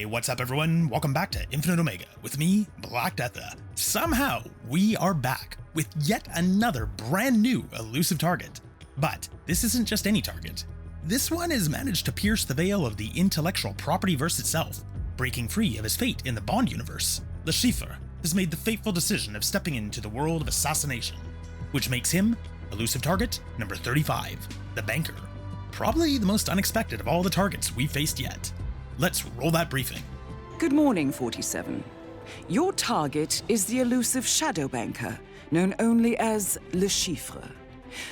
Hey, what's up everyone? Welcome back to Infinite Omega with me, Black Deatha. Somehow, we are back with yet another brand new elusive target. But this isn't just any target. This one has managed to pierce the veil of the intellectual property verse itself, breaking free of his fate in the Bond universe. The Chiffre has made the fateful decision of stepping into the world of assassination, which makes him elusive target number 35, the Banker. Probably the most unexpected of all the targets we've faced yet. Let's roll that briefing. Good morning, 47. Your target is the elusive shadow banker, known only as Le Chiffre.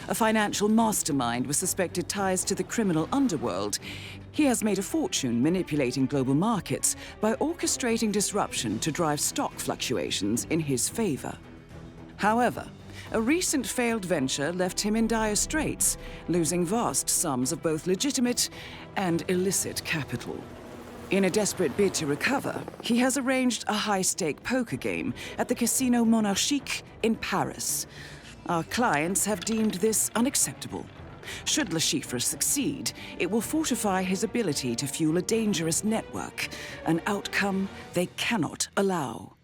A financial mastermind with suspected ties to the criminal underworld, he has made a fortune manipulating global markets by orchestrating disruption to drive stock fluctuations in his favor. However, a recent failed venture left him in dire straits, losing vast sums of both legitimate and illicit capital. In a desperate bid to recover, he has arranged a high-stake poker game at the Casino Monarchique in Paris. Our clients have deemed this unacceptable. Should Le Chiffre succeed, it will fortify his ability to fuel a dangerous network, an outcome they cannot allow.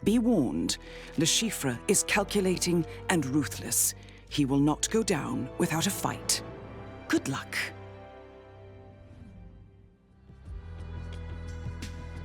Be warned, Le Chiffre is calculating and ruthless. He will not go down without a fight. Good luck.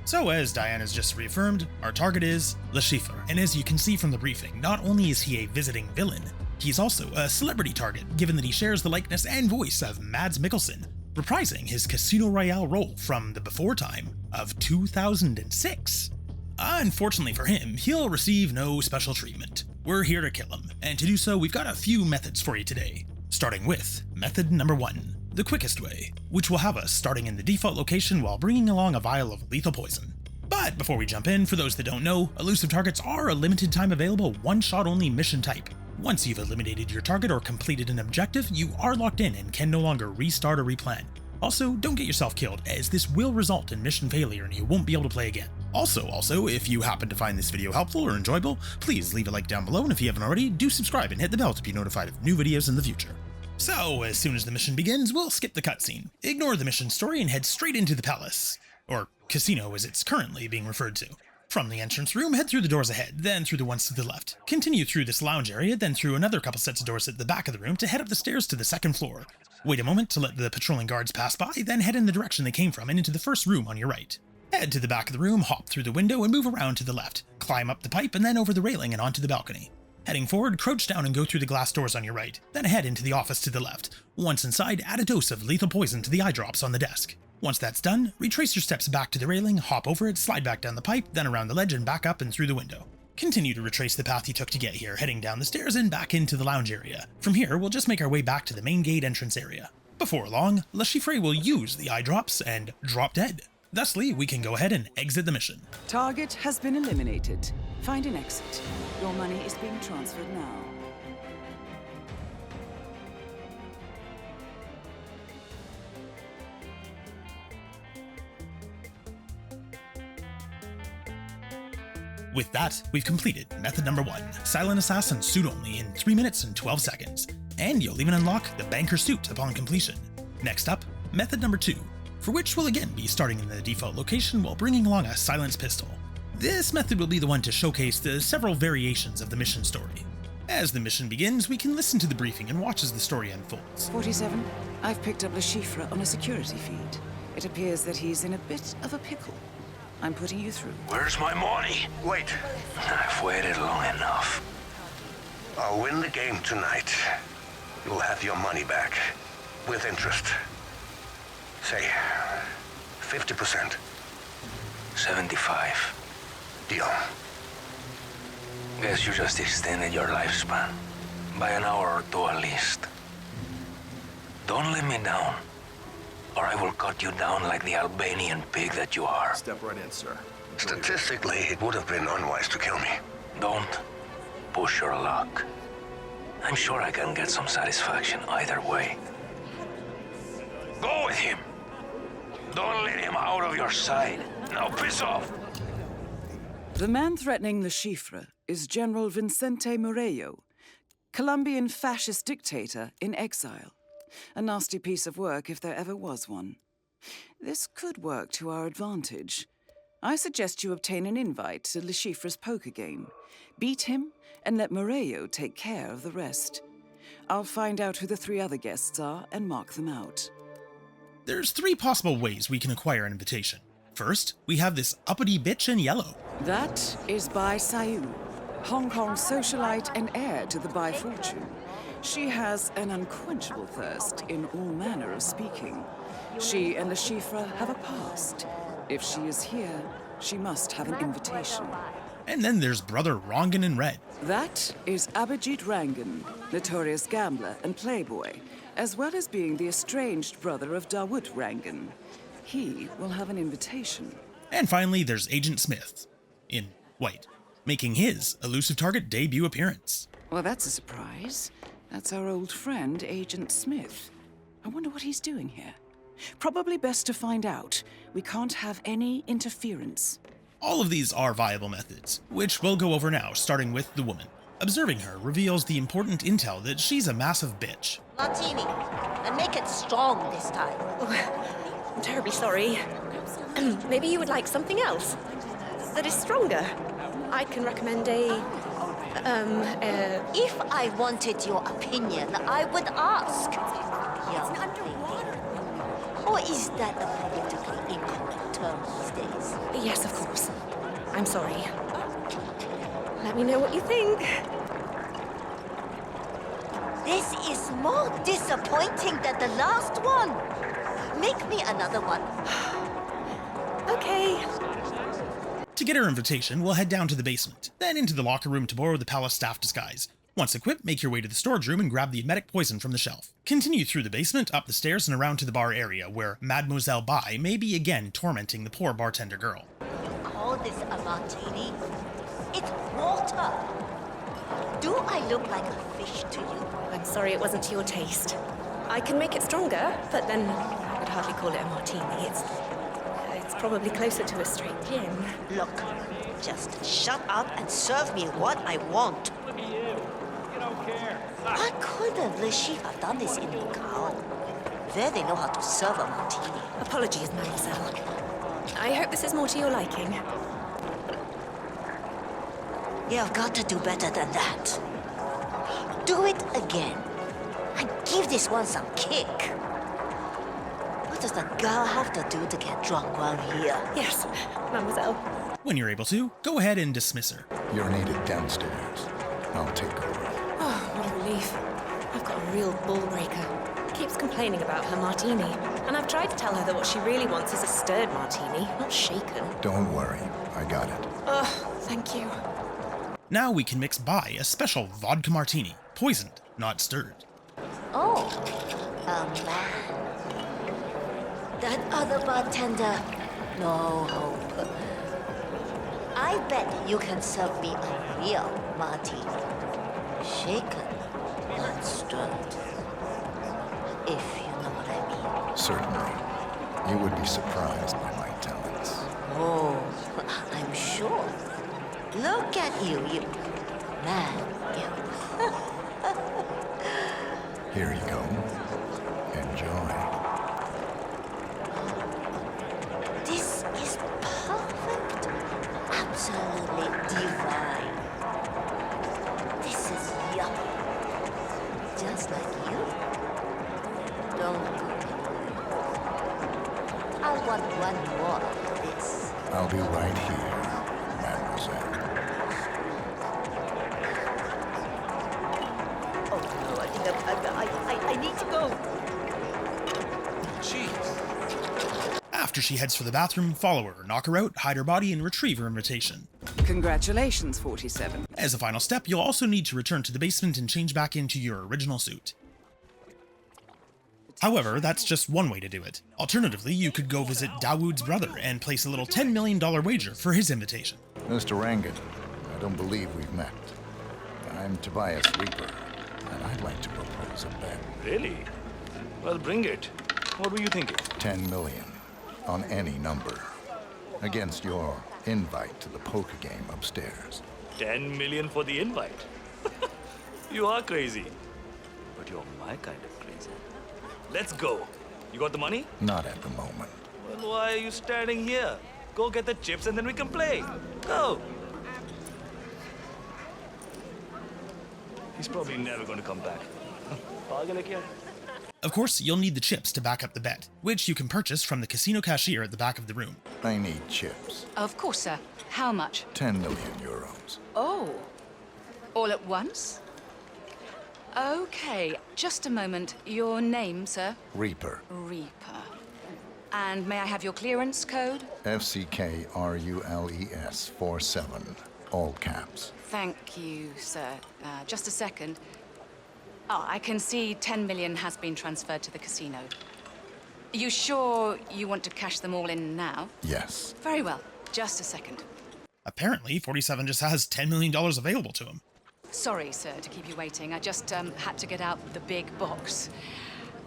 So as Diana's just reaffirmed, our target is Le Chiffre, and as you can see from the briefing, not only is he a visiting villain, he's also a celebrity target, given that he shares the likeness and voice of Mads Mikkelsen, reprising his Casino Royale role from the before time of 2006. Unfortunately for him, he'll receive no special treatment. We're here to kill him, and to do so, we've got a few methods for you today. Starting with method number 1. The quickest way, which will have us starting in the default location while bringing along a vial of lethal poison. But before we jump in, for those that don't know, elusive targets are a limited time available one-shot only mission type. Once you've eliminated your target or completed an objective, you are locked in and can no longer restart or replan. Also, don't get yourself killed, as this will result in mission failure and you won't be able to play again. Also, if you happen to find this video helpful or enjoyable, please leave a like down below, and if you haven't already, do subscribe and hit the bell to be notified of new videos in the future. So, as soon as the mission begins, we'll skip the cutscene, ignore the mission story, and head straight into the palace. Or casino, as it's currently being referred to. From the entrance room, head through the doors ahead, then through the ones to the left. Continue through this lounge area, then through another couple sets of doors at the back of the room to head up the stairs to the second floor. Wait a moment to let the patrolling guards pass by, then head in the direction they came from and into the first room on your right. Head to the back of the room, hop through the window, and move around to the left. Climb up the pipe and then over the railing and onto the balcony. Heading forward, crouch down and go through the glass doors on your right, then head into the office to the left. Once inside, add a dose of lethal poison to the eye drops on the desk. Once that's done, retrace your steps back to the railing, hop over it, slide back down the pipe, then around the ledge and back up and through the window. Continue to retrace the path you took to get here, heading down the stairs and back into the lounge area. From here, we'll just make our way back to the main gate entrance area. Before long, Le Chiffre will use the eye drops and drop dead. Thusly, we can go ahead and exit the mission. Target has been eliminated. Find an exit. Your money is being transferred now. With that, we've completed method number 1, Silent Assassin suit only in 3 minutes and 12 seconds. And you'll even unlock the Banker suit upon completion. Next up, method number 2, for which we'll again be starting in the default location while bringing along a silenced pistol. This method will be the one to showcase the several variations of the mission story. As the mission begins, we can listen to the briefing and watch as the story unfolds. 47, I've picked up Le Chiffre on a security feed. It appears that he's in a bit of a pickle. I'm putting you through. Where's my money? Wait. I've waited long enough. I'll win the game tonight. You'll have your money back. With interest. Say, 50%. 75. Deal. Guess you just extended your lifespan. By an hour or two at least. Don't let me down, or I will cut you down like the Albanian pig that you are. Step right in, sir. Statistically, it would have been unwise to kill me. Don't push your luck. I'm sure I can get some satisfaction either way. Go with him. Don't let him out of your sight. Now piss off. The man threatening Le Chiffre is General Vicente Murillo, Colombian fascist dictator in exile. A nasty piece of work if there ever was one. This could work to our advantage. I suggest you obtain an invite to Le Chiffre's poker game. Beat him, and let Morello take care of the rest. I'll find out who the 3 other guests are and mark them out. There's 3 possible ways we can acquire an invitation. First, we have this uppity bitch in yellow. That is Bai Sayu, Hong Kong socialite and heir to the Bai fortune. She has an unquenchable thirst in all manner of speaking. She and Le Chiffre have a past. If she is here, she must have an invitation. And then there's Brother Rangan in red. That is Abhijit Rangan, notorious gambler and playboy, as well as being the estranged brother of Dawood Rangan. He will have an invitation. And finally, there's Agent Smith, in white, making his Elusive Target debut appearance. Well, that's a surprise. That's our old friend, Agent Smith. I wonder what he's doing here. Probably best to find out. We can't have any interference. All of these are viable methods, which we'll go over now, starting with the woman. Observing her reveals the important intel that she's a massive bitch. Martini, and make it strong this time. Oh, I'm terribly sorry. Maybe you would like something else that is stronger. I can recommend If I wanted your opinion, I would ask. Young lady. Or is that a politically incorrect term these days? Yes, of course. I'm sorry. Let me know what you think. This is more disappointing than the last one. Make me another one. Okay. To get her invitation, we'll head down to the basement, then into the locker room to borrow the palace staff disguise. Once equipped, make your way to the storage room and grab the emetic poison from the shelf. Continue through the basement, up the stairs, and around to the bar area, where Mademoiselle Bai may be again tormenting the poor bartender girl. Call this a martini? It's water. Do I look like a fish to you? I'm sorry it wasn't to your taste. I can make it stronger, but then I would hardly call it a martini. It's probably closer to a straight gin. Look, just shut up and serve me what I want. Why couldn't Le Chiffre have done this in Macau? There they know how to serve a martini. Apologies, mademoiselle. I hope this is more to your liking. You've got to do better than that. Do it again. And give this one some kick. What does the girl have to do to get drunk while here? Yes, mademoiselle. When you're able to, go ahead and dismiss her. You're needed downstairs. I'll take over. Oh, what a relief. I've got a real bull breaker. Keeps complaining about her martini. And I've tried to tell her that what she really wants is a stirred martini, not shaken. Don't worry. I got it. Oh, thank you. Now we can mix Bai a special vodka martini, poisoned, not stirred. Oh, a man. That other bartender, no hope. I bet you can serve me a real martini. Shaken, not stirred. If you know what I mean. Certainly. You would be surprised by my talents. Oh, I'm sure. Look at you, man, you. Here you go. Enjoy. This is perfect. Absolutely divine. This is yummy. Just like you. Don't go. I want one more of this. I'll be right here, mademoiselle. Oh no, I think I need to go. After she heads for the bathroom, follow her, knock her out, hide her body, and retrieve her invitation. Congratulations, 47. As a final step, you'll also need to return to the basement and change back into your original suit. However, that's just one way to do it. Alternatively, you could go visit Dawood's brother and place a little $10 million wager for his invitation. Mr. Rangan, I don't believe we've met. I'm Tobias Reaper, and I'd like to propose a bet. Really? Well, bring it. What were you thinking? 10 million on any number against your invite to the poker game upstairs. 10 million for the invite. You are crazy. But you're my kind of crazy. Let's go. You got the money? Not at the moment. Well, why are you standing here? Go get the chips and then we can play. Go. He's probably never going to come back. Of course, you'll need the chips to back up the bet, which you can purchase from the casino cashier at the back of the room. I need chips. Of course, sir. How much? 10 million euros. Oh. All at once? Okay, just a moment. Your name, sir? Reaper. Reaper. And may I have your clearance code? FCKRULES 47. All caps. Thank you, sir. Just a second. Oh, I can see 10 million has been transferred to the casino. You sure you want to cash them all in now? Yes. Very well. Just a second. Apparently, 47 just has $10 million available to him. Sorry, sir, to keep you waiting. I just had to get out the big box.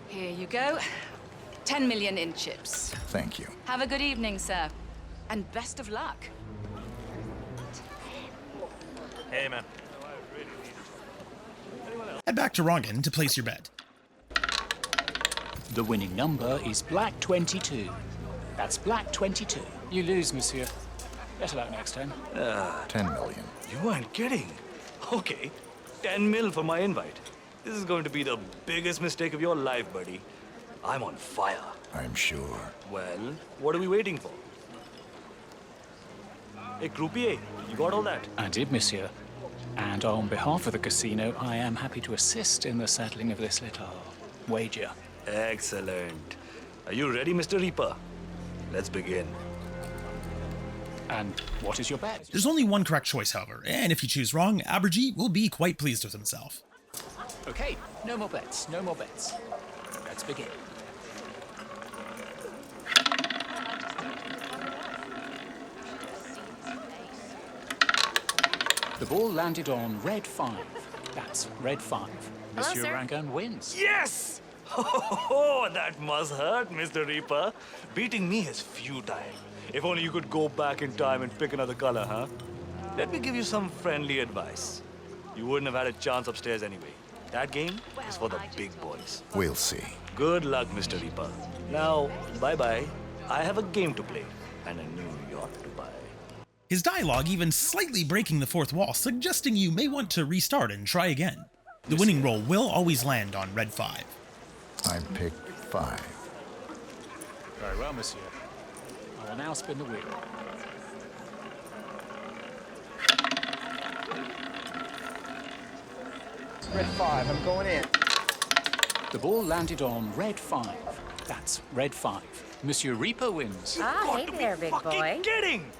Here you go. 10 million in chips. Thank you. Have a good evening, sir. And best of luck. Hey, man. Head back to Rongan to place your bet. The winning number is Black 22. That's Black 22. You lose, monsieur. Better luck next time. 10 million. You aren't kidding. Okay, 10 mil for my invite. This is going to be the biggest mistake of your life, buddy. I'm on fire. I'm sure. Well, what are we waiting for? Hey, croupier, you got all that? I did, monsieur. And on behalf of the casino, I am happy to assist in the settling of this little wager. Excellent. Are you ready, Mr. Reaper? Let's begin. And what is your bet? There's only one correct choice, however, and if you choose wrong, Abergee will be quite pleased with himself. Okay, no more bets, no more bets. Let's begin. The ball landed on red 5. That's red 5. Monsieur sir. Rangan wins. Yes! Oh, that must hurt, Mr. Reaper. Beating me is futile. If only you could go back in time and pick another color, huh? Let me give you some friendly advice. You wouldn't have had a chance upstairs anyway. That game is for the big boys. We'll see. Good luck, Mr. Reaper. Now, bye-bye. I have a game to play and a New York to buy. His dialogue even slightly breaking the fourth wall, suggesting you may want to restart and try again. The winning roll will always land on red 5. I picked 5. Very well, monsieur. I will now spin the wheel. Red 5, I'm going in. The ball landed on red 5. That's red 5. Monsieur Reaper wins. Ah, hey there, big boy. Kidding!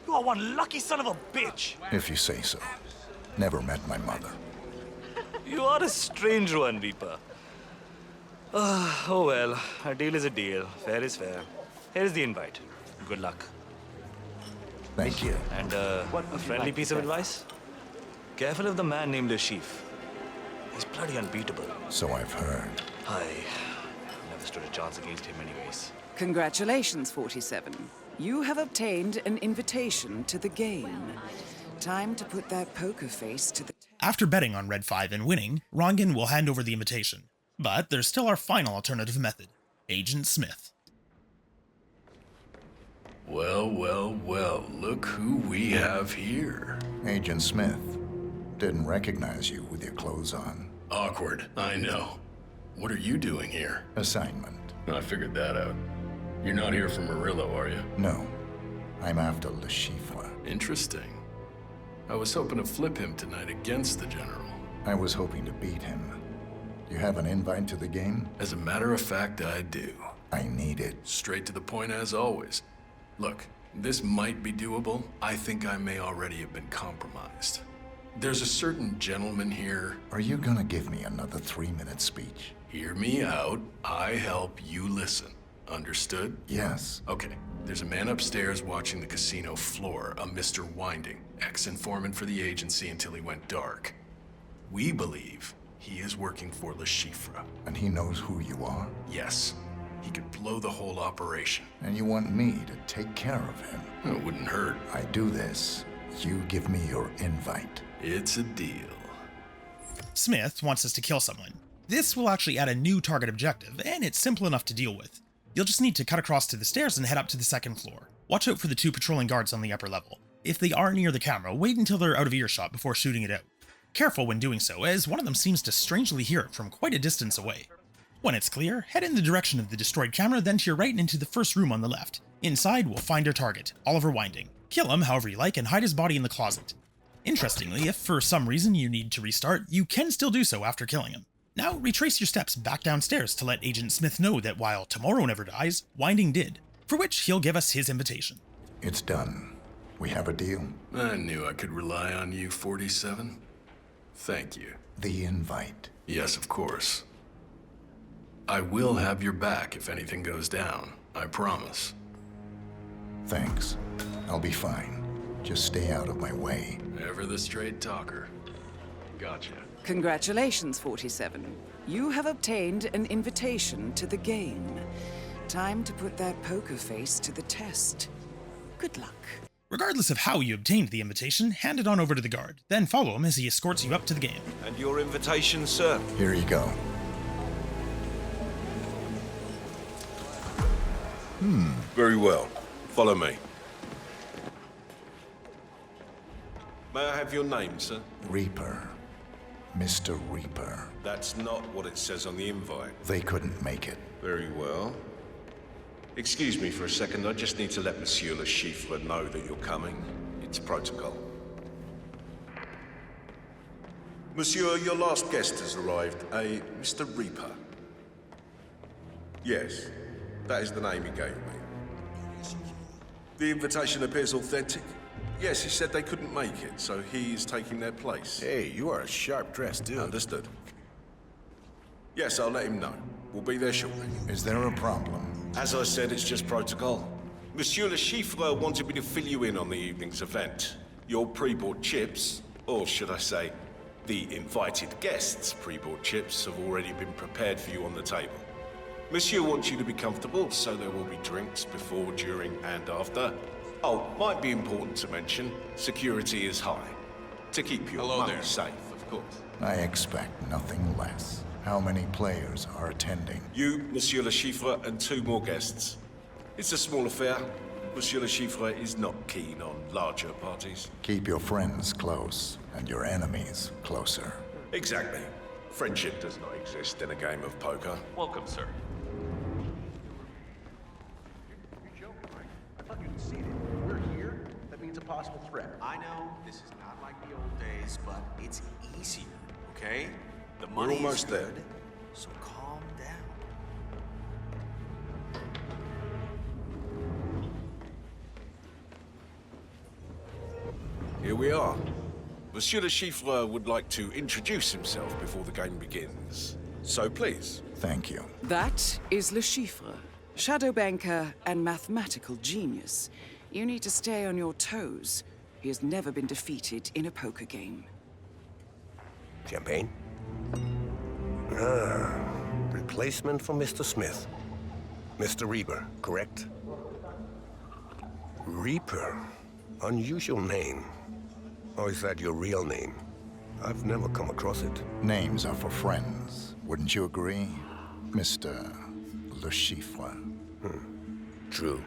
You are one lucky son of a bitch! If you say so. Never met my mother. You are a strange one, Reaper. Oh well, a deal is a deal. Fair is fair. Here's the invite. Good luck. Thank you. And a friendly piece of advice? Careful of the man named Le Chiffre. He's bloody unbeatable. So I've heard. I never stood a chance against him anyways. Congratulations, 47. You have obtained an invitation to the game. Time to put that poker face to the... After betting on red 5 and winning, Rongan will hand over the invitation. But there's still our final alternative method, Agent Smith. Well, well, well, look who we have here. Agent Smith. Didn't recognize you with your clothes on. Awkward, I know. What are you doing here? Assignment. I figured that out. You're not here for Murillo, are you? No. I'm after Le Chiffre. Interesting. I was hoping to flip him tonight against the General. I was hoping to beat him. You have an invite to the game? As a matter of fact, I do. I need it. Straight to the point as always. Look, this might be doable. I think I may already have been compromised. There's a certain gentleman here. Are you gonna give me another 3-minute speech? Hear me out. I help you listen. Understood? Yes. Okay. There's a man upstairs watching the casino floor, a Mr. Winding, ex-informant for the agency until he went dark. We believe he is working for Le Chiffre. And he knows who you are? Yes. He could blow the whole operation. And you want me to take care of him? It wouldn't hurt. I do this. You give me your invite. It's a deal. Smith wants us to kill someone. This will actually add a new target objective, and it's simple enough to deal with. You'll just need to cut across to the stairs and head up to the second floor. Watch out for the 2 patrolling guards on the upper level. If they are near the camera, wait until they're out of earshot before shooting it out. Careful when doing so, as one of them seems to strangely hear it from quite a distance away. When it's clear, head in the direction of the destroyed camera, then to your right and into the first room on the left. Inside, we'll find our target, Oliver Winding. Kill him however you like and hide his body in the closet. Interestingly, if for some reason you need to restart, you can still do so after killing him. Now, retrace your steps back downstairs to let Agent Smith know that while tomorrow never dies, Winding did, for which he'll give us his invitation. It's done. We have a deal? I knew I could rely on you, 47. Thank you. The invite. Yes, of course. I will have your back if anything goes down, I promise. Thanks. I'll be fine. Just stay out of my way. Ever the straight talker. Gotcha. Congratulations, 47. You have obtained an invitation to the game. Time to put that poker face to the test. Good luck. Regardless of how you obtained the invitation, hand it on over to the guard, then follow him as he escorts you up to the game. And your invitation, sir? Here you go. Very well. Follow me. May I have your name, sir? Reaper. Mr. Reaper. That's not what it says on the invite. They couldn't make it. Very well. Excuse me for a second. I just need to let Monsieur Le Chiffre know that you're coming. It's protocol. Monsieur, your last guest has arrived. A Mr. Reaper. Yes, that is the name he gave me. The invitation appears authentic. Yes, he said they couldn't make it, so he is taking their place. Hey, you are a sharp-dressed dude. Understood. Yes, I'll let him know. We'll be there shortly. Is there a problem? As I said, it's just protocol. Monsieur Le Chiffre wanted me to fill you in on the evening's event. Your pre-bought chips, or should I say, the invited guests' pre-bought chips have already been prepared for you on the table. Monsieur wants you to be comfortable, so there will be drinks before, during, and after. Oh, might be important to mention, security is high. To keep your money safe, of course. I expect nothing less. How many players are attending? You, Monsieur Le Chiffre, and 2 more guests. It's a small affair. Monsieur Le Chiffre is not keen on larger parties. Keep your friends close, and your enemies closer. Exactly. Friendship does not exist in a game of poker. Welcome, sir. A possible threat. I know this is not like the old days, but it's easier, okay? The We're money almost is there. good, so calm down. Here we are. Monsieur Le Chiffre would like to introduce himself before the game begins. So please. Thank you. That is Le Chiffre, shadow banker and mathematical genius. You need to stay on your toes. He has never been defeated in a poker game. Champagne? Ah, replacement for Mr. Smith. Mr. Reaper, correct? Reaper? Unusual name. Or is that your real name? I've never come across it. Names are for friends. Wouldn't you agree, Mr. Le Chiffre? True.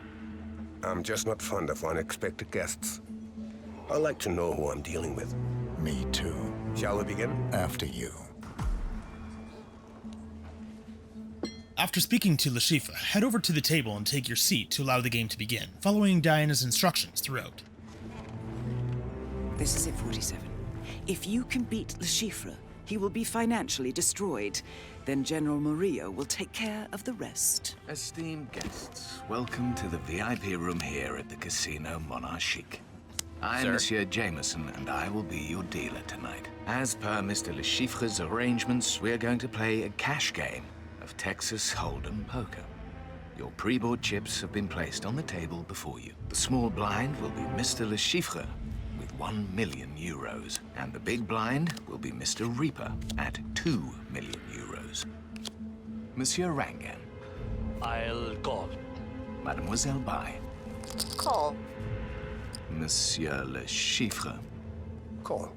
I'm just not fond of unexpected guests. I like to know who I'm dealing with. Me too. Shall we begin? After you. After speaking to Le Chiffre, head over to the table and take your seat to allow the game to begin, following Diana's instructions throughout. This is it, 47. If you can beat Le Chiffre, he will be financially destroyed. Then General Murillo will take care of the rest. Esteemed guests, welcome to the VIP room here at the Casino Monarchique. I'm Monsieur Jameson, and I will be your dealer tonight. As per Mr. Le Chiffre's arrangements, we're going to play a cash game of Texas Hold'em poker. Your pre-bought chips have been placed on the table before you. The small blind will be Mr. Le Chiffre with 1 million euros, and the big blind will be Mr. Reaper at 2 million euros. Monsieur Rangan. I'll call. Mademoiselle Bai. Call. Monsieur Le Chiffre. Call.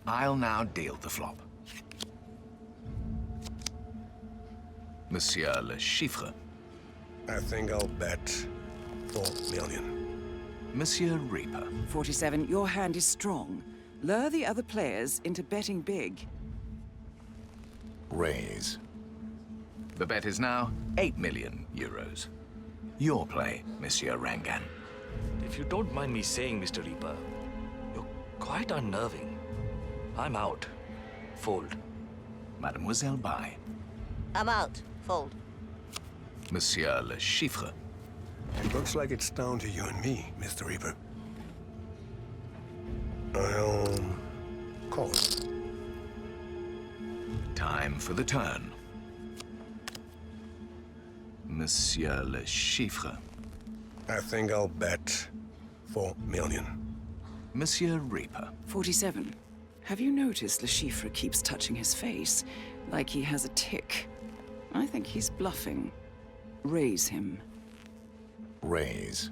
I'll now deal the flop. Monsieur Le Chiffre. I think I'll bet 4 million. Monsieur Reaper. 47, your hand is strong. Lure the other players into betting big. Raise. The bet is now 8 million euros. Your play, Monsieur Rangan. If you don't mind me saying, Mr. Reaper, you're quite unnerving. I'm out. Fold. Mademoiselle Bai. I'm out. Fold. Monsieur Le Chiffre. It looks like it's down to you and me, Mr. Reaper. I'll call it. Time for the turn. Monsieur Le Chiffre. I think I'll bet 4 million. Monsieur Reaper. 47. Have you noticed Le Chiffre keeps touching his face, like he has a tic? I think he's bluffing. Raise him. Raise.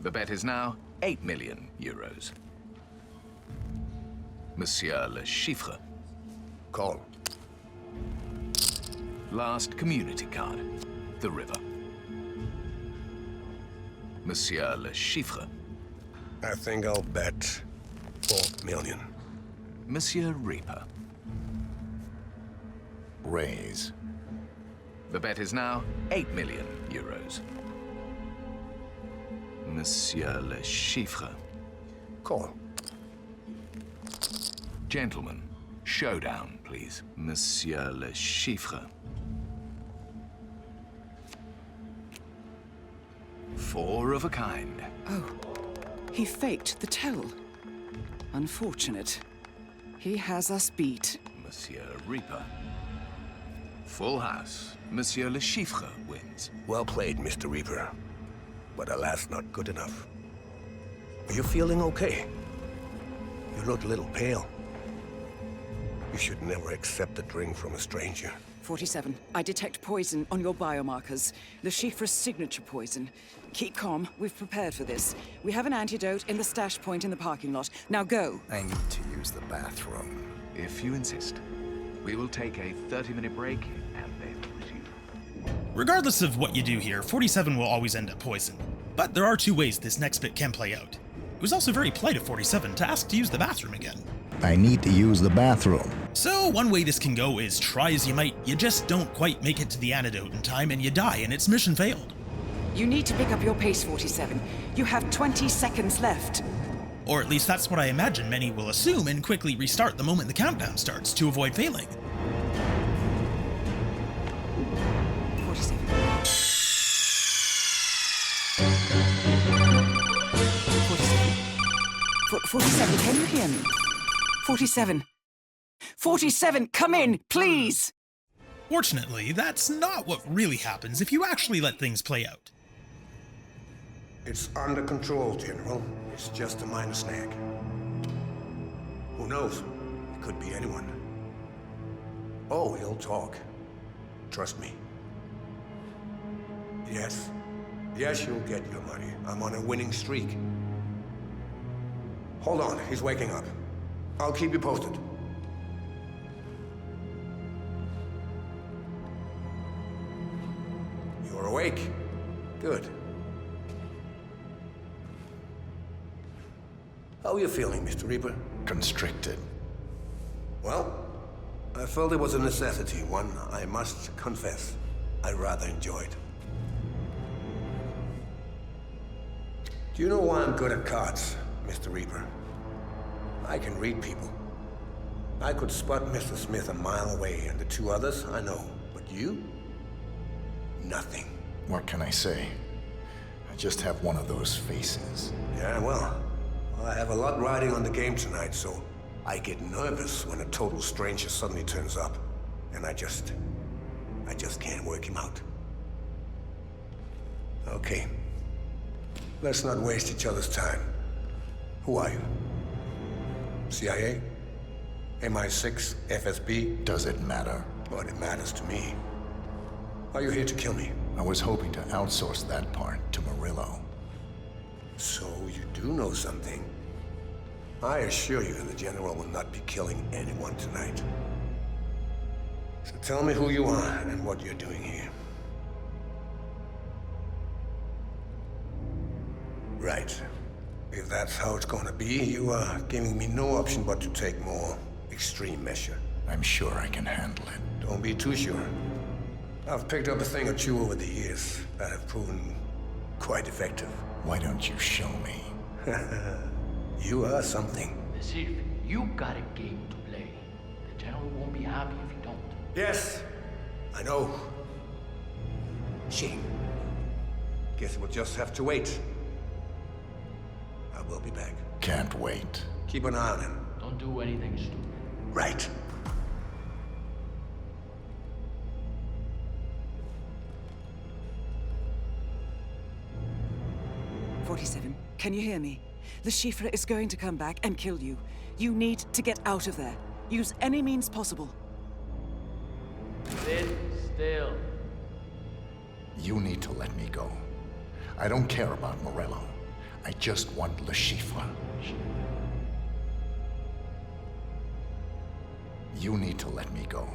The bet is now 8 million euros. Monsieur Le Chiffre. Call. Last community card. The river. Monsieur Le Chiffre. I think I'll bet 4 million. Monsieur Reaper. Raise. The bet is now 8 million euros. Monsieur Le Chiffre. Call. Gentlemen, showdown, please. Monsieur Le Chiffre. 4 of a kind. Oh, he faked the tell. Unfortunate. He has us beat. Monsieur Reaper. Full house. Monsieur Le Chiffre wins. Well played, Mr. Reaper. But alas, not good enough. Are you feeling okay? You look a little pale. You should never accept a drink from a stranger. 47. I detect poison on your biomarkers. Le Chiffre's signature poison. Keep calm. We've prepared for this. We have an antidote in the stash point in the parking lot. Now go. I need to use the bathroom. If you insist. We will take a 30-minute break and then resume. Regardless of what you do here, 47 will always end up poisoned. But there are 2 ways this next bit can play out. It was also very polite of 47 to ask to use the bathroom again. I need to use the bathroom. So one way this can go is, try as you might, you just don't quite make it to the antidote in time and you die and its mission failed. You need to pick up your pace, 47. You have 20 seconds left. Or at least that's what I imagine many will assume and quickly restart the moment the countdown starts to avoid failing. 47. 47, can you hear me? 47. 47, come in, please! Fortunately, that's not what really happens if you actually let things play out. It's under control, General. It's just a minor snag. Who knows? It could be anyone. Oh, he'll talk. Trust me. Yes. Yes, you'll get your money. I'm on a winning streak. Hold on, he's waking up. I'll keep you posted. You're awake. Good. How are you feeling, Mr. Reaper? Constricted. Well, I felt it was a necessity, one I must confess I rather enjoyed. Do you know why I'm good at cards, Mr. Reaper? I can read people. I could spot Mr. Smith a mile away, and the 2 others, I know. But you? Nothing. What can I say? I just have one of those faces. Yeah, well, I have a lot riding on the game tonight, so I get nervous when a total stranger suddenly turns up. And I just can't work him out. Okay. Let's not waste each other's time. Who are you? CIA? MI6? FSB? Does it matter? But it matters to me. Are you here to kill me? I was hoping to outsource that part to Murillo. So you do know something. I assure you the General will not be killing anyone tonight. So tell me who you are and what you're doing here. Right. If that's how it's gonna be, you are giving me no option but to take more extreme measure. I'm sure I can handle it. Don't be too sure. I've picked up a thing or two over the years that have proven quite effective. Why don't you show me? You are something. Chief, you got a game to play. The General won't be happy if you don't. Yes, I know. Shame. Guess we'll just have to wait. I will be back. Can't wait. Keep an eye on him. Don't do anything stupid. Right. "47, can you hear me? The Chiffre is going to come back and kill you. You need to get out of there. Use any means possible." Sit still. You need to let me go. I don't care about Morello. I just want Le Chiffre. You need to let me go.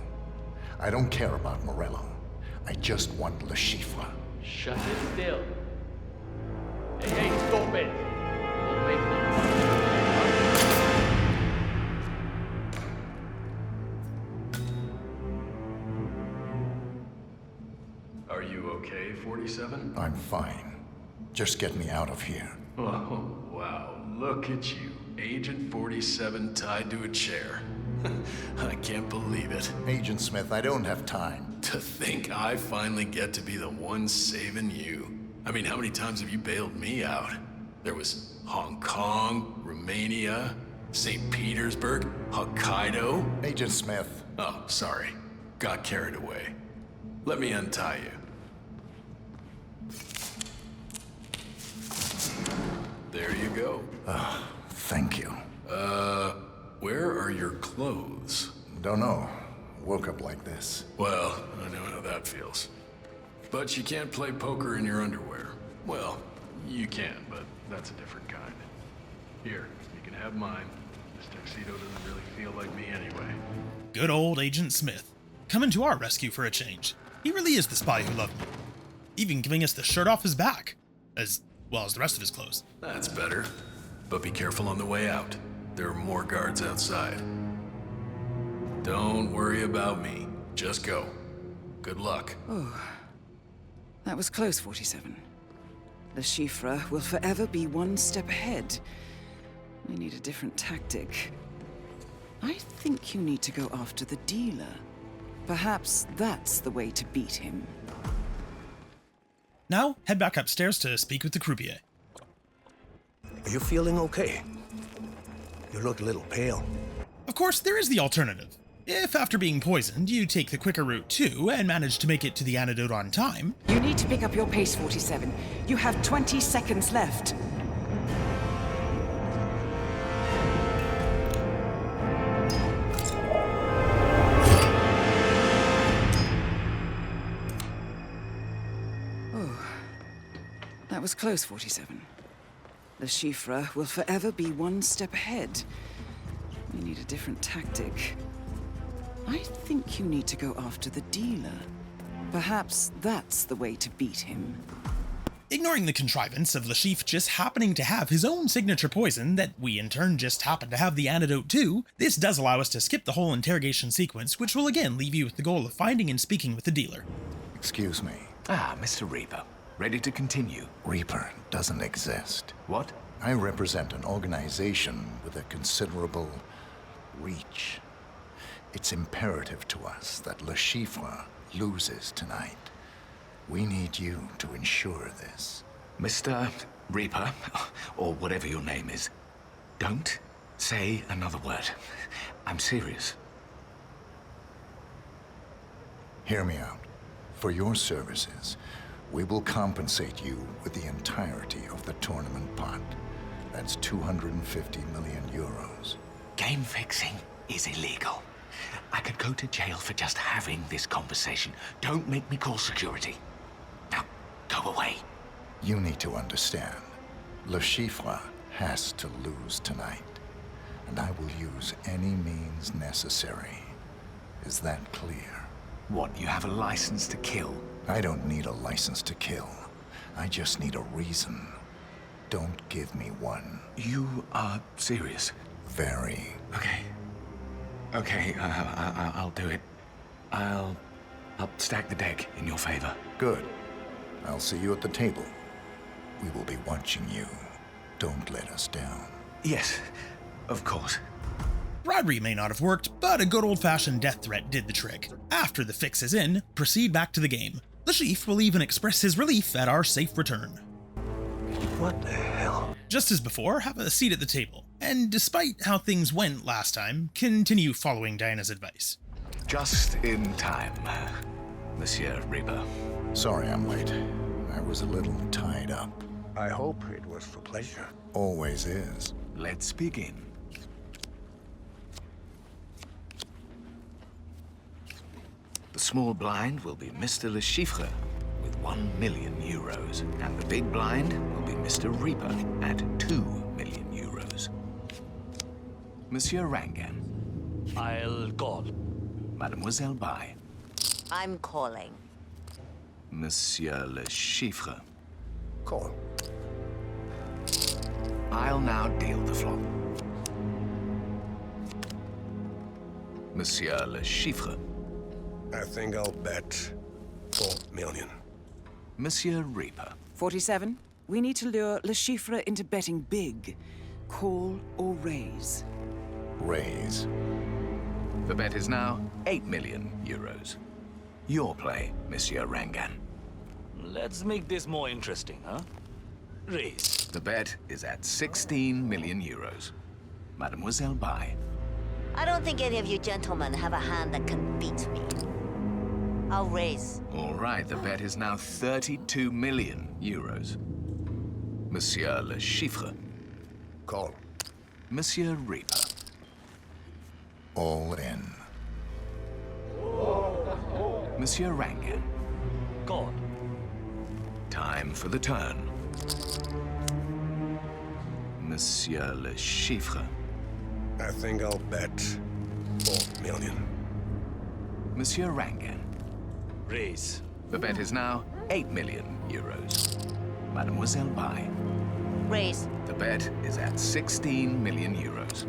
I don't care about Morello. I just want Le Chiffre. Shut it still. Hey, stop it! We'll make them. Are you okay, 47? I'm fine. Just get me out of here. Oh, wow. Look at you. Agent 47 tied to a chair. I can't believe it. Agent Smith, I don't have time. To think I finally get to be the one saving you. I mean, how many times have you bailed me out? There was Hong Kong, Romania, St. Petersburg, Hokkaido. Agent Smith. Oh, sorry. Got carried away. Let me untie you. There you go. Thank you. Where are your clothes? Don't know. Woke up like this. Well, I know how that feels. But you can't play poker in your underwear. Well, you can, but that's a different kind. Here, you can have mine. This tuxedo doesn't really feel like me anyway. Good old Agent Smith. Coming to our rescue for a change. He really is the spy who loved me. Even giving us the shirt off his back. As well as the rest of his clothes. That's better. But be careful on the way out. There are more guards outside. Don't worry about me. Just go. Good luck. Oh, that was close, 47. The Chiffre will forever be one step ahead. We need a different tactic. I think you need to go after the dealer. Perhaps that's the way to beat him. Now, head back upstairs to speak with the croupier. Are you feeling okay? You look a little pale. Of course, there is the alternative. If after being poisoned, you take the quicker route too, and manage to make it to the antidote on time... You need to pick up your pace, 47. You have 20 seconds left. Oh, that was close, 47. The Chiffre will forever be one step ahead. We need a different tactic. I think you need to go after the dealer. Perhaps that's the way to beat him. Ignoring the contrivance of Le Chiffre just happening to have his own signature poison that we in turn just happen to have the antidote too, this does allow us to skip the whole interrogation sequence, which will again leave you with the goal of finding and speaking with the dealer. Excuse me. Ah, Mr. Reaper. Ready to continue? Reaper doesn't exist. What? I represent an organization with a considerable reach. It's imperative to us that Le Chiffre loses tonight. We need you to ensure this. Mr. Reaper, or whatever your name is, don't say another word. I'm serious. Hear me out. For your services, we will compensate you with the entirety of the tournament pot. That's 250 million euros. Game fixing is illegal. I could go to jail for just having this conversation. Don't make me call security. Now, go away. You need to understand. Le Chiffre has to lose tonight. And I will use any means necessary. Is that clear? What, you have a license to kill? I don't need a license to kill. I just need a reason. don't give me one. You are serious? Very. Okay, I'll do it. I'll stack the deck in your favor. Good. I'll see you at the table. We will be watching you. Don't let us down. Yes, of course. Bribery may not have worked, but a good old-fashioned death threat did the trick. After the fix is in, proceed back to the game. The Chiffre will even express his relief at our safe return. What the hell? Just as before, have a seat at the table, and despite how things went last time, continue following Diana's advice. Just in time, Monsieur Reaper. Sorry I'm late. I was a little tied up. I hope it was for pleasure. Always is. Let's begin. The small blind will be Mr. Le Chiffre with 1 million euros, and the big blind will be Mr. Reaper at 2 million euros. Monsieur Rangan. I'll call. Mademoiselle Bai. I'm calling. Monsieur Le Chiffre. Call. I'll now deal the flop. Monsieur Le Chiffre. I think I'll bet 4 million. Monsieur Reaper. 47. We need to lure Le Chiffre into betting big. Call or raise. Raise. The bet is now 8 million euros. Your play, Monsieur Rangan. Let's make this more interesting, huh? Raise. The bet is at 16 million euros. Mademoiselle Bai. I don't think any of you gentlemen have a hand that can beat me. I'll raise. All right, the bet is now 32 million euros. Monsieur Le Chiffre. Call. Monsieur Reaper. All in. Monsieur Rangan. Call. Time for the turn. Monsieur Le Chiffre. I think I'll bet 4 million. Monsieur Rangan. Raise. The bet is now 8 million euros. Mademoiselle Bai. Raise. The bet is at 16 million euros.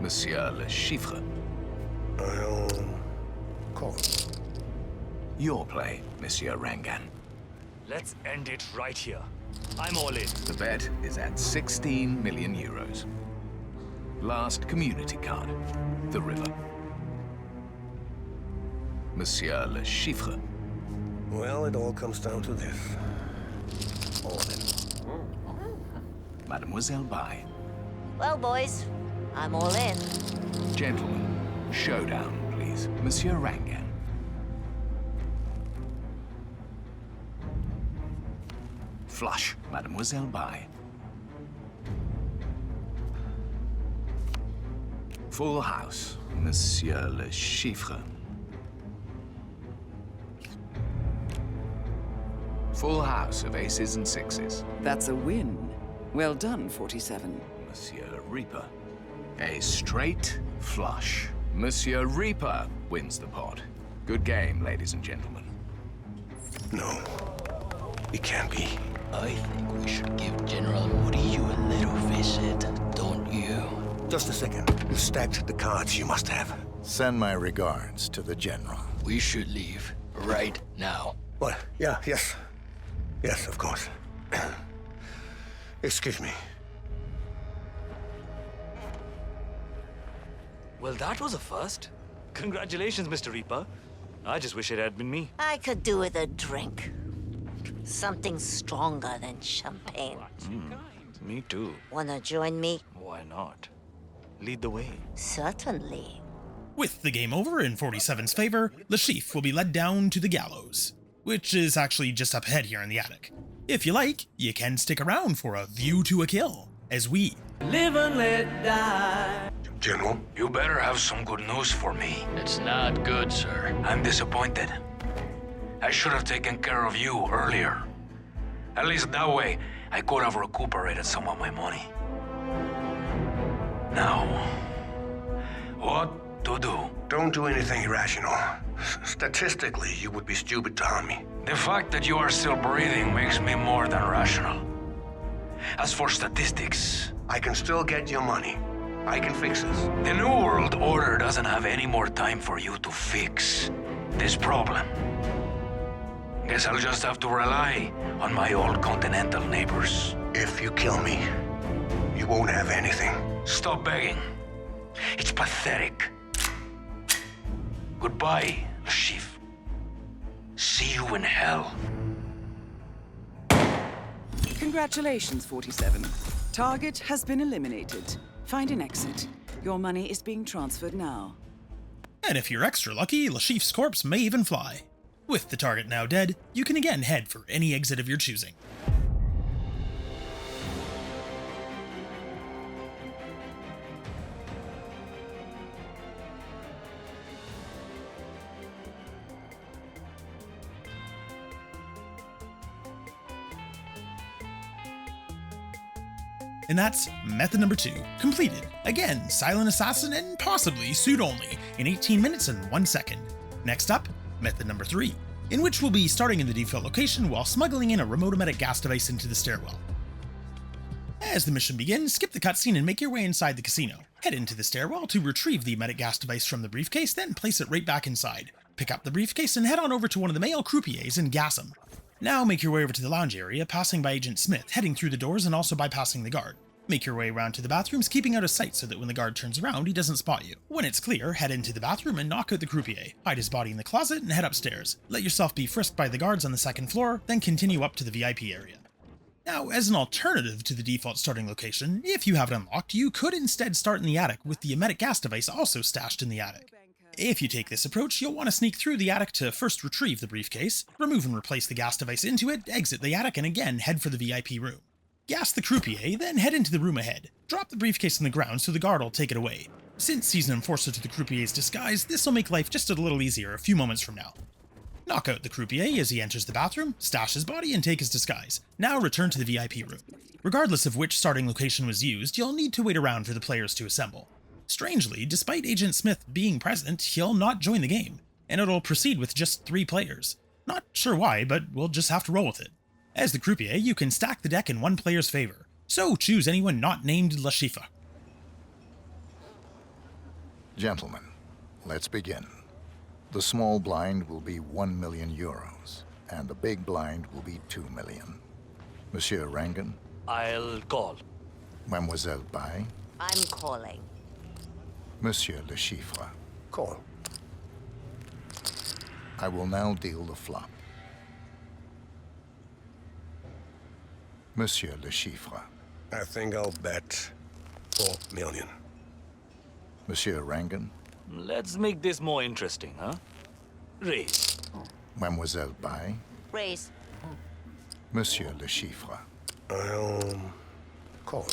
Monsieur Le Chiffre. I'll call. Your play, Monsieur Rangan. Let's end it right here. I'm all in. The bet is at 16 million euros. Last community card. The river. Monsieur Le Chiffre. Well, it all comes down to this. All in. Mademoiselle Bai. Well, boys, I'm all in. Gentlemen, showdown, please. Monsieur Rangan. Flush, Mademoiselle Bai. Full house, Monsieur Le Chiffre. Full house of aces and sixes. That's a win. Well done, 47. Monsieur Reaper. A straight flush. Monsieur Reaper wins the pot. Good game, ladies and gentlemen. No, it can't be. I think we should give General Murillo a little visit, don't you? Just a second. You stacked the cards you must have. Send my regards to the General. We should leave right now. What? Yeah, yes. Yes, of course. Excuse me. Well, that was a first. Congratulations, Mr. Reaper. I just wish it had been me. I could do with a drink. Something stronger than champagne. Me too. Wanna join me? Why not? Lead the way. Certainly. With the game over in 47's favor, Le Chiffre will be led down to the gallows, which is actually just up ahead here in the attic. If you like, you can stick around for a view to a kill, as we live and let die. General? You better have some good news for me. It's not good, sir. I'm disappointed. I should have taken care of you earlier. At least that way, I could have recuperated some of my money. Now, what to do? Don't do anything irrational. Statistically, you would be stupid to harm me. The fact that you are still breathing makes me more than rational. As for statistics, I can still get your money. I can fix this. the New World Order doesn't have any more time for you to fix this problem. Guess I'll just have to rely on my old continental neighbors. If you kill me, you won't have anything. Stop begging. It's pathetic. Goodbye, Le Chiffre. See you in hell. Congratulations, 47. Target has been eliminated. Find an exit. Your money is being transferred now. And if you're extra lucky, Le Chiffre's corpse may even fly. With the target now dead, you can again head for any exit of your choosing. And that's method number 2, completed. Again, silent assassin and possibly suit only, in 18 minutes and 1 second. Next up, method number 3, in which we'll be starting in the default location while smuggling in a remote emetic gas device into the stairwell. As the mission begins, skip the cutscene and make your way inside the casino. Head into the stairwell to retrieve the emetic gas device from the briefcase, then place it right back inside. Pick up the briefcase and head on over to one of the male croupiers and gas him. Now make your way over to the lounge area, passing by Agent Smith, heading through the doors and also bypassing the guard. Make your way around to the bathrooms, keeping out of sight so that when the guard turns around, he doesn't spot you. When it's clear, head into the bathroom and knock out the croupier. Hide his body in the closet and head upstairs. Let yourself be frisked by the guards on the second floor, then continue up to the VIP area. Now, as an alternative to the default starting location, if you have it unlocked, you could instead start in the attic with the emetic gas device also stashed in the attic. If you take this approach, you'll want to sneak through the attic to first retrieve the briefcase, remove and replace the gas device into it, exit the attic, and again head for the VIP room. Gas the croupier, then head into the room ahead. Drop the briefcase on the ground so the guard will take it away. Since he's an enforcer to the croupier's disguise, this will make life just a little easier a few moments from now. Knock out the croupier as he enters the bathroom, stash his body, and take his disguise. Now return to the VIP room. Regardless of which starting location was used, you'll need to wait around for the players to assemble. Strangely, despite Agent Smith being present, he'll not join the game, and it'll proceed with just 3 players. Not sure why, but we'll just have to roll with it. As the croupier, you can stack the deck in one player's favor, so choose anyone not named Le Chiffre. Gentlemen, let's begin. The small blind will be 1 million euros, and the big blind will be 2 million. Monsieur Rangan? I'll call. Mademoiselle Bai? I'm calling. Monsieur Le Chiffre? Call. I will now deal the flop. Monsieur Le Chiffre? I think I'll bet 4 million. Monsieur Rangan? Let's make this more interesting, huh? Raise. Mademoiselle Bai? Raise. Monsieur Le Chiffre? I'll call.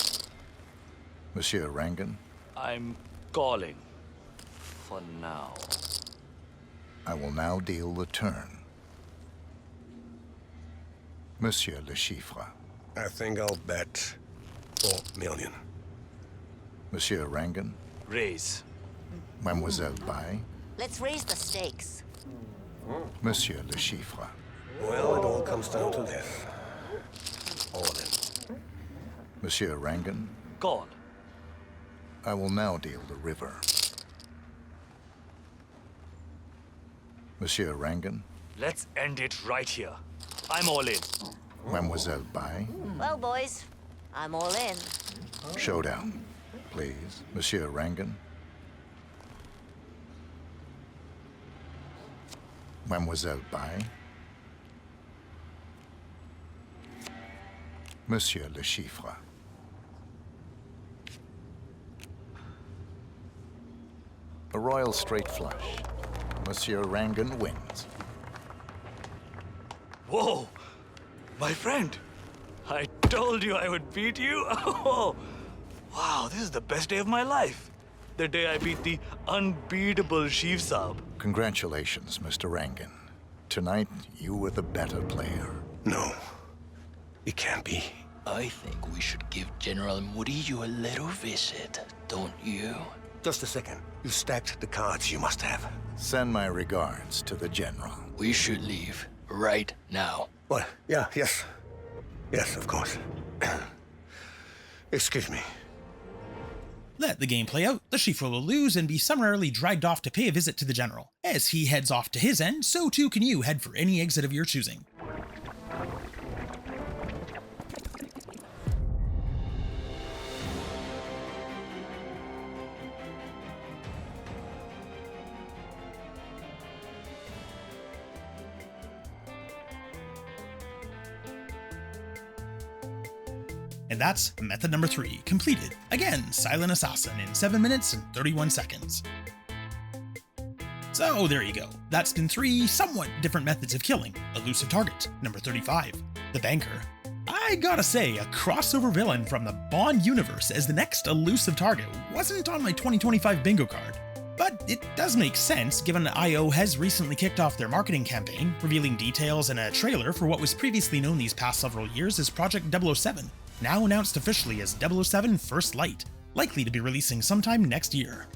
Monsieur Rangan? I'm calling. For now. I will now deal the turn. Monsieur Le Chiffre? I think I'll bet 4 million. Monsieur Rangan? Raise. Mademoiselle Bai? Let's raise the stakes. Monsieur Le Chiffre? Well, it all comes down to this. All of it. Monsieur Rangan? Call. I will now deal the river. Monsieur Rangan? Let's end it right here. I'm all in. Mademoiselle Bai? Well, boys, I'm all in. Showdown, please. Monsieur Rangan? Mademoiselle Bai? Monsieur Le Chiffre? A royal straight flush. Monsieur Rangan wins. Whoa! My friend! I told you I would beat you! Oh, wow, this is the best day of my life. The day I beat the unbeatable Chief Saab. Congratulations, Mr. Rangan. Tonight, you were the better player. No. It can't be. I think we should give General Murillo a little visit, don't you? Just a second. You stacked the cards you must have. Send my regards to the General. We should leave right now. What? Yeah, yes. Yes, of course. Excuse me. Let the game play out, the Chiffre will lose and be summarily dragged off to pay a visit to the General. As he heads off to his end, so too can you head for any exit of your choosing. And that's method number 3, completed. Again, Silent Assassin in 7 minutes and 31 seconds. So there you go. That's been 3 somewhat different methods of killing. Elusive Target, number 35. The Banker. I gotta say, a crossover villain from the Bond universe as the next Elusive Target wasn't on my 2025 bingo card. But it does make sense given that IO has recently kicked off their marketing campaign, revealing details and a trailer for what was previously known these past several years as Project 007. Now announced officially as 007 First Light, likely to be releasing sometime next year.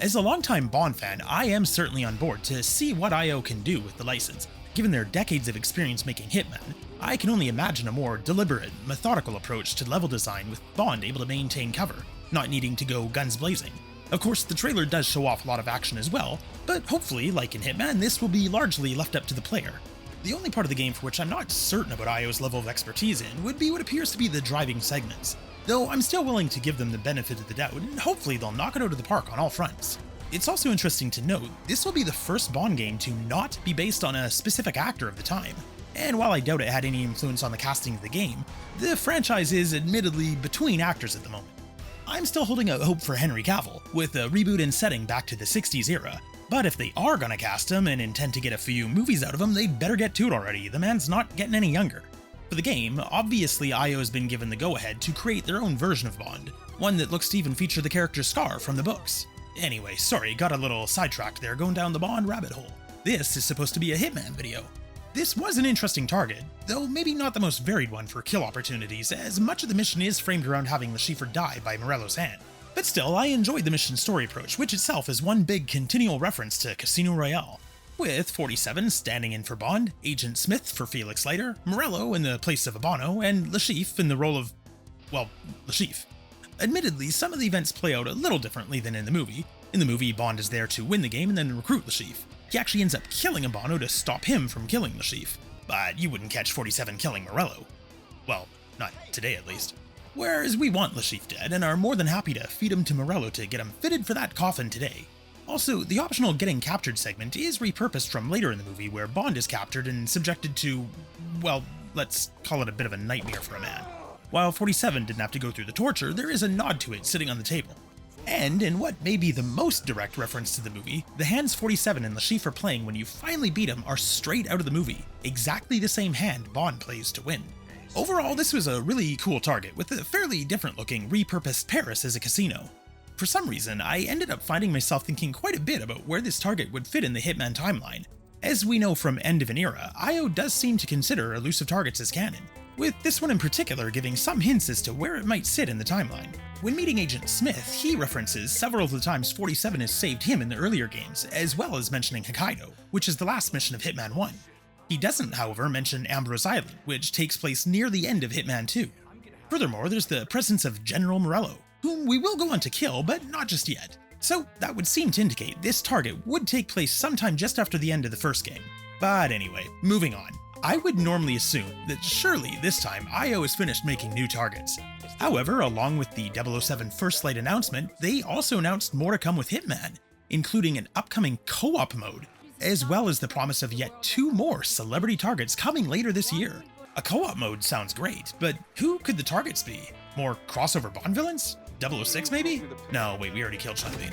As a longtime Bond fan, I am certainly on board to see what IO can do with the license. Given their decades of experience making Hitman, I can only imagine a more deliberate, methodical approach to level design with Bond able to maintain cover, not needing to go guns blazing. Of course, the trailer does show off a lot of action as well, but hopefully, like in Hitman, this will be largely left up to the player. The only part of the game for which I'm not certain about IO's level of expertise in would be what appears to be the driving segments, though I'm still willing to give them the benefit of the doubt, and hopefully they'll knock it out of the park on all fronts. It's also interesting to note, this will be the first Bond game to not be based on a specific actor of the time, and while I doubt it had any influence on the casting of the game, the franchise is admittedly between actors at the moment. I'm still holding out hope for Henry Cavill, with a reboot and setting back to the 60s era. But if they are gonna cast him and intend to get a few movies out of him, they'd better get to it already. The man's not getting any younger. For the game, obviously IO has been given the go-ahead to create their own version of Bond, one that looks to even feature the character Scar from the books. Anyway, sorry, got a little sidetracked there going down the Bond rabbit hole. This is supposed to be a Hitman video. This was an interesting target, though maybe not the most varied one for kill opportunities, as much of the mission is framed around having the Chiffre die by Morello's hand. But still, I enjoyed the mission story approach, which itself is one big continual reference to Casino Royale. With 47 standing in for Bond, Agent Smith for Felix Leiter, Morello in the place of Habano, and Le Chiffre in the role of, well, Le Chiffre. Admittedly, some of the events play out a little differently than in the movie. In the movie, Bond is there to win the game and then recruit Le Chiffre. He actually ends up killing Habano to stop him from killing Le Chiffre. But you wouldn't catch 47 killing Morello. Well, not today at least. Whereas we want Le Chiffre dead and are more than happy to feed him to Morello to get him fitted for that coffin today. Also, the optional getting captured segment is repurposed from later in the movie where Bond is captured and subjected to, well, let's call it a bit of a nightmare for a man. While 47 didn't have to go through the torture, there is a nod to it sitting on the table. And in what may be the most direct reference to the movie, the hands 47 and Le Chiffre are playing when you finally beat him are straight out of the movie, exactly the same hand Bond plays to win. Overall, this was a really cool target, with a fairly different looking, repurposed Paris as a casino. For some reason, I ended up finding myself thinking quite a bit about where this target would fit in the Hitman timeline. As we know from End of an Era, IO does seem to consider elusive targets as canon, with this one in particular giving some hints as to where it might sit in the timeline. When meeting Agent Smith, he references several of the times 47 has saved him in the earlier games, as well as mentioning Hokkaido, which is the last mission of Hitman 1. He doesn't, however, mention Ambrose Island, which takes place near the end of Hitman 2. Furthermore, there's the presence of General Morello, whom we will go on to kill, but not just yet. So that would seem to indicate this target would take place sometime just after the end of the first game. But anyway, moving on. I would normally assume that surely this time IO has finished making new targets. However, along with the 007 First Light announcement, they also announced more to come with Hitman, including an upcoming co-op mode, as well as the promise of yet 2 more celebrity targets coming later this year. A co-op mode sounds great, but who could the targets be? More crossover Bond villains? 006 maybe? No, wait, we already killed Sean Bean.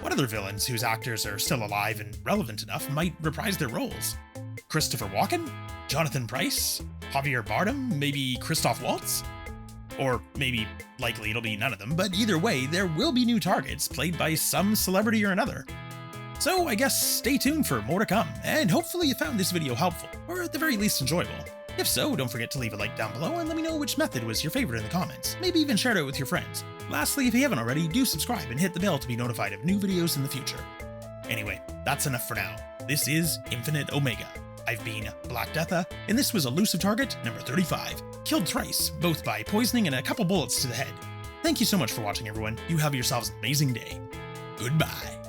What other villains whose actors are still alive and relevant enough might reprise their roles? Christopher Walken? Jonathan Pryce? Javier Bardem? Maybe Christoph Waltz? Or maybe, likely it'll be none of them, but either way, there will be new targets played by some celebrity or another. So I guess stay tuned for more to come, and hopefully you found this video helpful, or at the very least enjoyable. If so, don't forget to leave a like down below and let me know which method was your favorite in the comments, maybe even share it with your friends. Lastly, if you haven't already, do subscribe and hit the bell to be notified of new videos in the future. Anyway, that's enough for now. This is InfiniteOmega. I've been Black Deatha, and this was Elusive Target number 35. Killed thrice, both by poisoning and a couple bullets to the head. Thank you so much for watching, everyone. You have yourselves an amazing day. Goodbye.